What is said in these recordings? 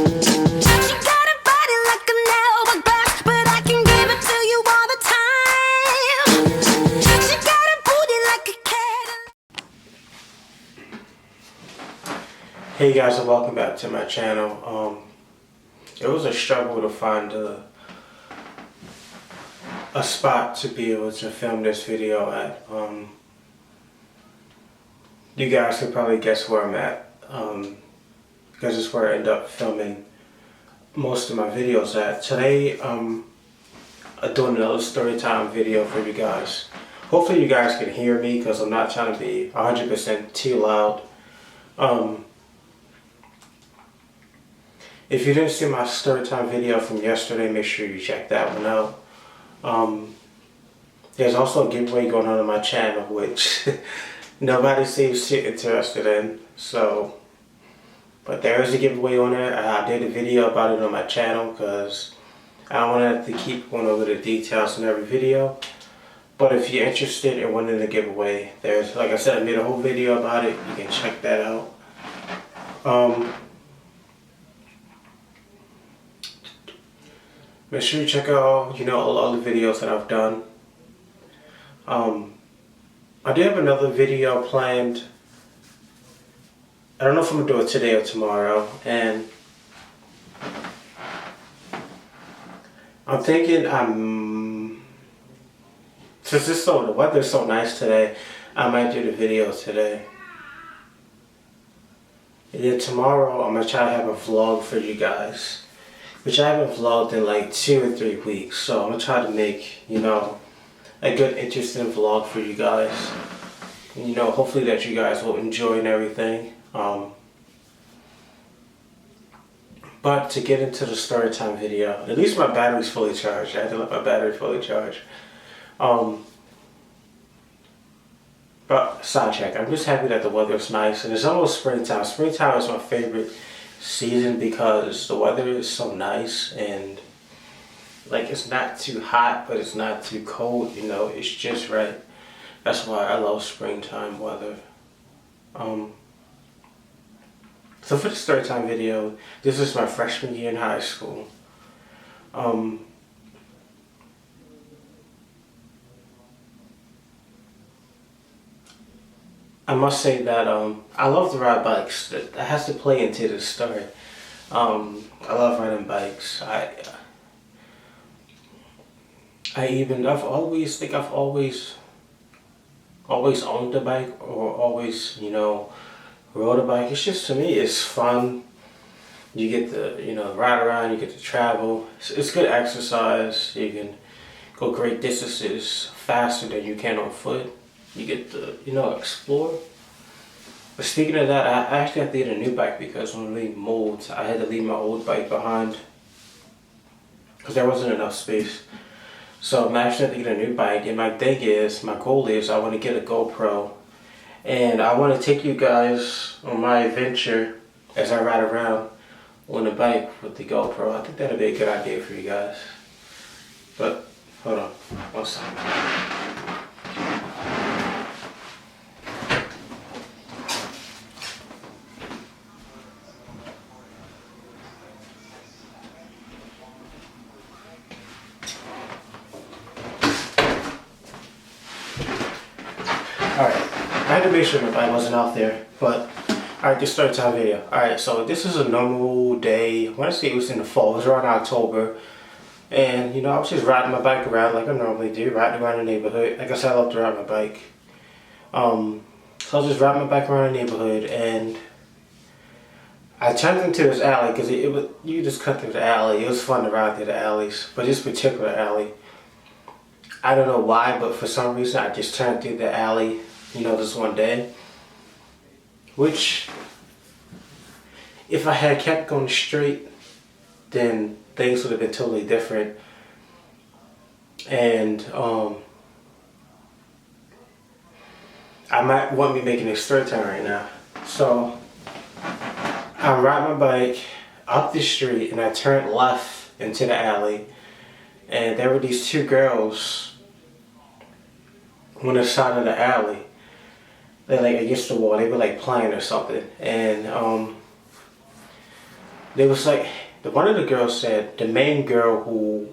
She got a body like a nail glass, but I can give it to you all the time. She got a booty like a cat. Hey guys, and welcome back to my channel. It was a struggle to find a spot to be able to film this video at. You guys can probably guess where I'm at, because it's where I end up filming most of my videos at. Today, I'm doing another story time video for you guys. Hopefully you guys can hear me, because I'm not trying to be 100% too loud. If you didn't see my story time video from yesterday, make sure you check that one out. There's also a giveaway going on my channel, which nobody seems too interested in. But there is a giveaway on there. I did a video about it on my channel because I don't want to have to keep going over the details in every video. But if you're interested in winning the giveaway, there's, like I said, I made a whole video about it. You can check that out. Make sure you check out, all the videos that I've done. I do have another video planned. I don't know if I'm gonna do it today or tomorrow, and I'm thinking since the weather's so nice today, I might do the video today. And then tomorrow I'm gonna try to have a vlog for you guys, which I haven't vlogged in like 2 or 3 weeks. So I'm gonna try to make, a good, interesting vlog for you guys. Hopefully that you guys will enjoy and everything. But to get into the story time video, at least my battery's fully charged. I had to let my battery fully charge. But sidetrack, I'm just happy that the weather's nice and it's almost springtime. Springtime is my favorite season because the weather is so nice and it's not too hot, but it's not too cold. It's just right. That's why I love springtime weather. So for the story time video, this is my freshman year in high school. I must say that I love to ride bikes. That has to play into the story. I love riding bikes. I've always owned a bike or always, rode a bike. It's just, to me, it's fun. You get to, ride around, you get to travel. It's good exercise. You can go great distances faster than you can on foot. You get to, explore. But speaking of that, I actually have to get a new bike because when we moved, I had to leave my old bike behind because there wasn't enough space. So I'm actually have to get a new bike, and my goal is I want to get a GoPro, and I want to take you guys on my adventure as I ride around on the bike with the GoPro. I think that'd be a good idea for you guys. But hold on, one second. Alright, I had to make sure my bike wasn't out there, but alright, this story time video. Alright, so this is a normal day. I want to say it was in the fall, it was around October. And, I was just riding my bike around like I normally do, riding around the neighborhood. Like I said, I love to ride my bike. So I was just riding my bike around the neighborhood, and I turned into this alley, because you just cut through the alley. It was fun to ride through the alleys, but this particular alley, I don't know why, but for some reason I just turned through the alley, this one day. Which, if I had kept going straight, then things would have been totally different. And I might want to be making a straight turn right now. So I ride my bike up the street and I turned left into the alley, and there were these 2 girls on the side of the alley. They're like against the wall. They were like playing or something. And I was like, oh, They was like, one of the girls said, the main girl who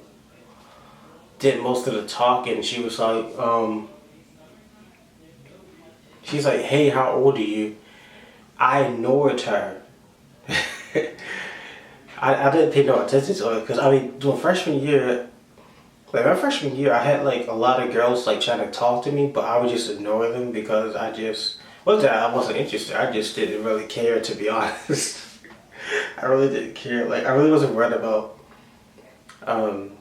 did most of the talking, she was like, she's like, hey, how old are you? I ignored her. I didn't pay no attention to it because I mean, during freshman year, like my freshman year, I had like a lot of girls like trying to talk to me, but I would just ignore them because I just wasn't that I wasn't interested. I just didn't really care, to be honest. I really didn't care. Like I really wasn't worried about. Um,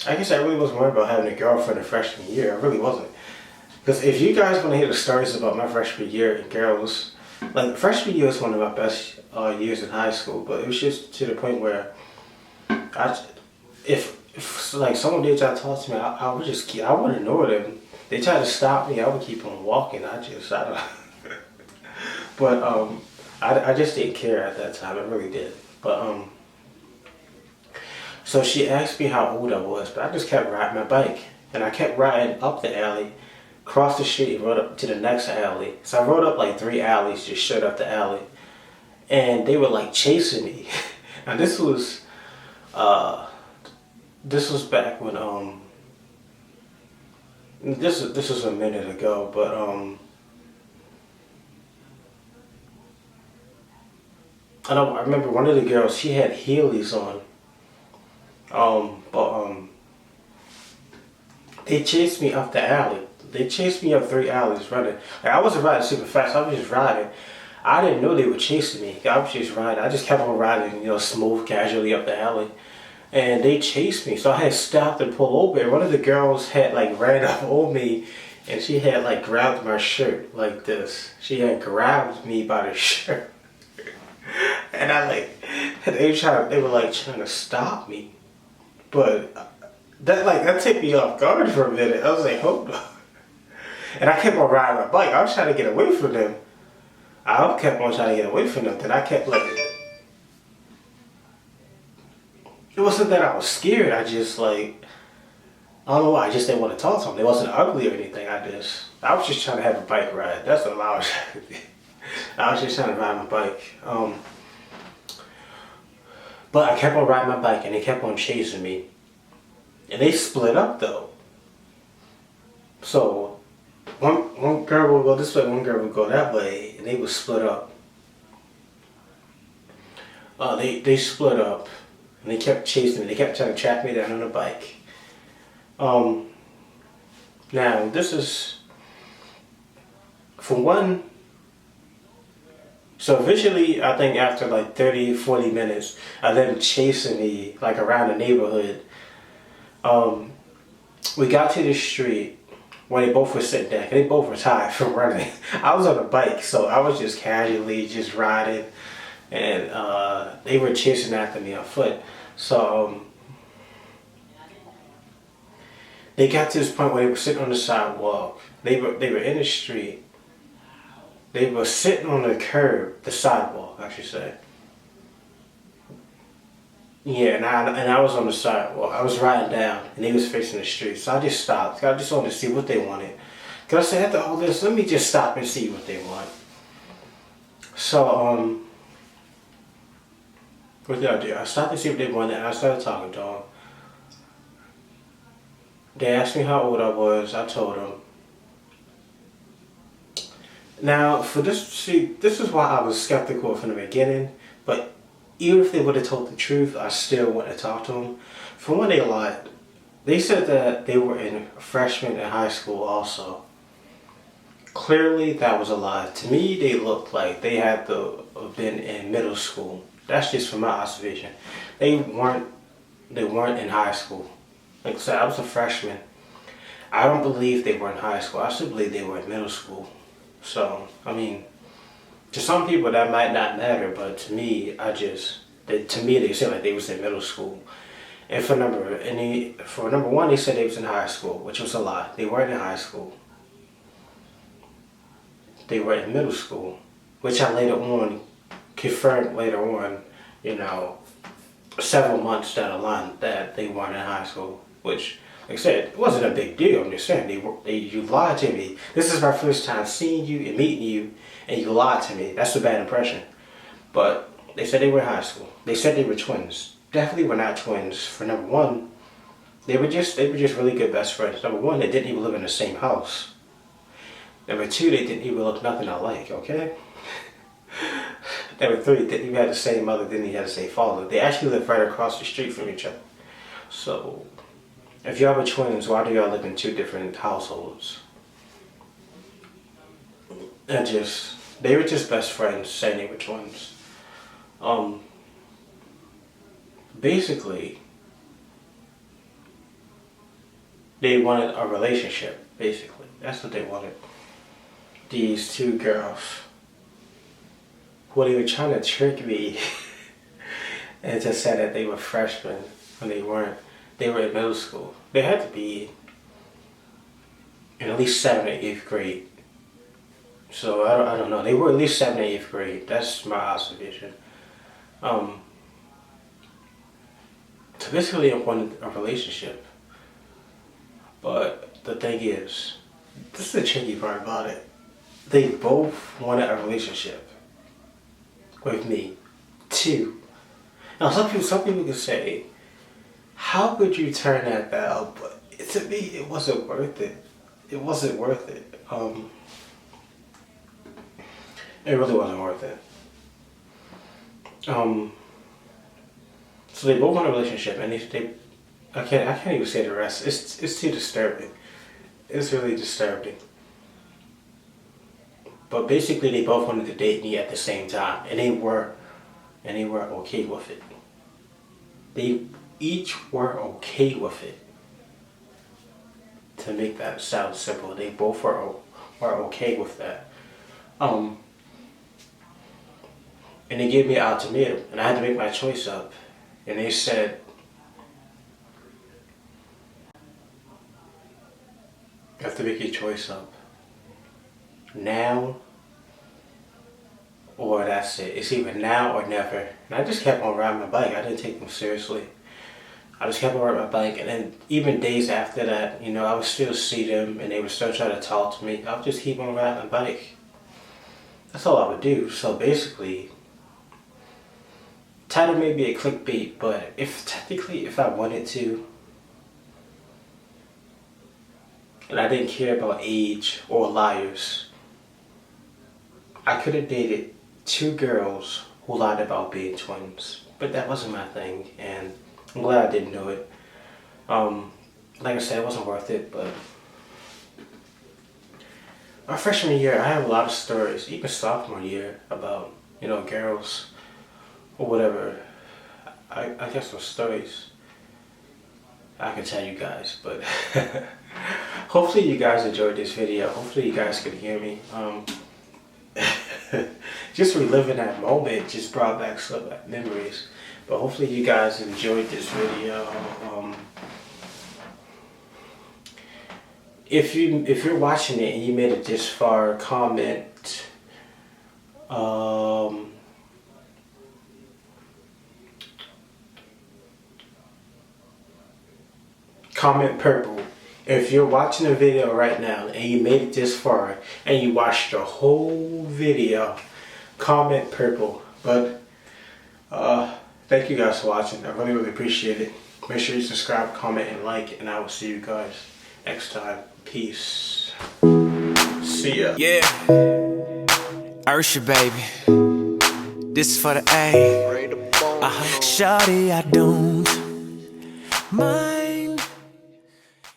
I guess I really wasn't worried about having a girlfriend in freshman year. I really wasn't. Because if you guys want to hear the stories about my freshman year and girls, like freshman year was one of my best years in high school, but it was just to the point where if like someone did try to talk to me, I would just I would ignore them. They tried to stop me, I would keep on walking. I don't. But I just didn't care at that time. I really did. But so she asked me how old I was, but I just kept riding my bike, and I kept riding up the alley, crossed the street, and rode up to the next alley. So I rode up like 3 alleys just straight up the alley, and they were like chasing me. And this was back when this was a minute ago, but I remember one of the girls, she had Heelys on. But they chased me up the alley. They chased me up 3 alleys running. Like, I wasn't riding super fast. I was just riding. I didn't know they were chasing me. I was just riding. I just kept on riding, smooth, casually up the alley. And they chased me. So I had stopped and pulled over. And one of the girls had like ran up on me, and she had like grabbed my shirt like this. She had grabbed me by the shirt. And they were like trying to stop me. But that took me off guard for a minute. I was like, hold on. And I kept on riding my bike. I was trying to get away from them. I kept on trying to get away from them. Then I kept like, it wasn't that I was scared. I just like, I don't know why. I just didn't want to talk to them. They wasn't ugly or anything. I was just trying to have a bike ride. That's all I was trying to do. I was just trying to ride my bike. But I kept on riding my bike, and they kept on chasing me. And they split up though. So one girl would go this way, one girl would go that way, and they would split up. They split up, and they kept chasing me. They kept trying to track me down on a bike. Now this is for one. So eventually, I think after like 30, 40 minutes of them chasing me like around the neighborhood, we got to the street where they both were sitting down. They both were tired from running. I was on a bike, so I was just casually just riding, and they were chasing after me on foot. So they got to this point where they were sitting on the sidewalk. They were in the street. They were sitting on the curb, the sidewalk, I should say. Yeah, and I was on the sidewalk. I was riding down, and they was facing the street. So I just stopped. I just wanted to see what they wanted. Cause I said, after all this, let me just stop and see what they want. So what did I do? I stopped to see what they wanted, and I started talking to them. They asked me how old I was. I told them. Now, this is why I was skeptical from the beginning, but even if they would have told the truth, I still wouldn't have talked to them. For one, they lied. They said that they were in freshmen in high school also. Clearly, that was a lie. To me, they looked like they had to have been in middle school. That's just from my observation. They weren't in high school. Like I said, I was a freshman. I don't believe they were in high school. I still believe they were in middle school. So, I mean, to some people that might not matter, but to me, they said like they was in middle school. And for number one, they said they was in high school, which was a lie. They weren't in high school. They were in middle school, which I later on confirmed later on, several months down the line that they weren't in high school, which, like I said, it wasn't a big deal. I'm just saying, you lied to me. This is my first time seeing you and meeting you, and you lied to me. That's a bad impression. But they said they were in high school. They said they were twins. Definitely were not twins. For number one, they were just really good best friends. Number one, they didn't even live in the same house. Number two, they didn't even look nothing alike, okay? Number three, they didn't even have the same mother, didn't even have the same father. They actually lived right across the street from each other. So, if y'all were twins, why do y'all live in two different households? And they were just best friends saying they were twins. Basically, they wanted a relationship, basically. That's what they wanted. These two girls. Well, they were trying to trick me and just said that they were freshmen when they weren't. They were in middle school. They had to be in at least 7th or 8th grade. So I don't know. They were at least 7th or 8th grade. That's my observation. So basically, they wanted a relationship. But the thing is, this is the tricky part about it. They both wanted a relationship with me, too. Now, some people can say, how could you turn that down? But to me, it wasn't worth it. It wasn't worth it. It really wasn't worth it. So they both want a relationship, and I can't even say the rest. It's too disturbing. It's really disturbing. But basically, they both wanted to date me at the same time, and they were okay with it. They each were okay with it. To make that sound simple, they both were okay with that. And they gave me an ultimatum, and I had to make my choice up. And they said, you have to make your choice up. Now or that's it. It's either now or never. And I just kept on riding my bike. I didn't take them seriously. I just kept on riding my bike, and then even days after that, I would still see them and they would still try to talk to me. I would just keep on riding my bike. That's all I would do. So basically, title may be a clickbait, but if I wanted to, and I didn't care about age or liars, I could have dated 2 girls who lied about being twins. But that wasn't my thing, and I'm glad I didn't do it. Like I said, it wasn't worth it, but our freshman year, I have a lot of stories, even sophomore year, about, girls or whatever. I guess some stories I can tell you guys, but hopefully you guys enjoyed this video. Hopefully you guys could hear me. Just reliving that moment just brought back some memories. But hopefully you guys enjoyed this video. If you're watching it and you made it this far, comment. Comment purple. If you're watching the video right now and you made it this far and you watched the whole video, comment purple. But thank you guys for watching. I really appreciate it. Make sure you subscribe, comment, and like, and I will see you guys next time. Peace. See ya. Yeah, Ursha, baby. This is for the A. Shawty, I don't mind.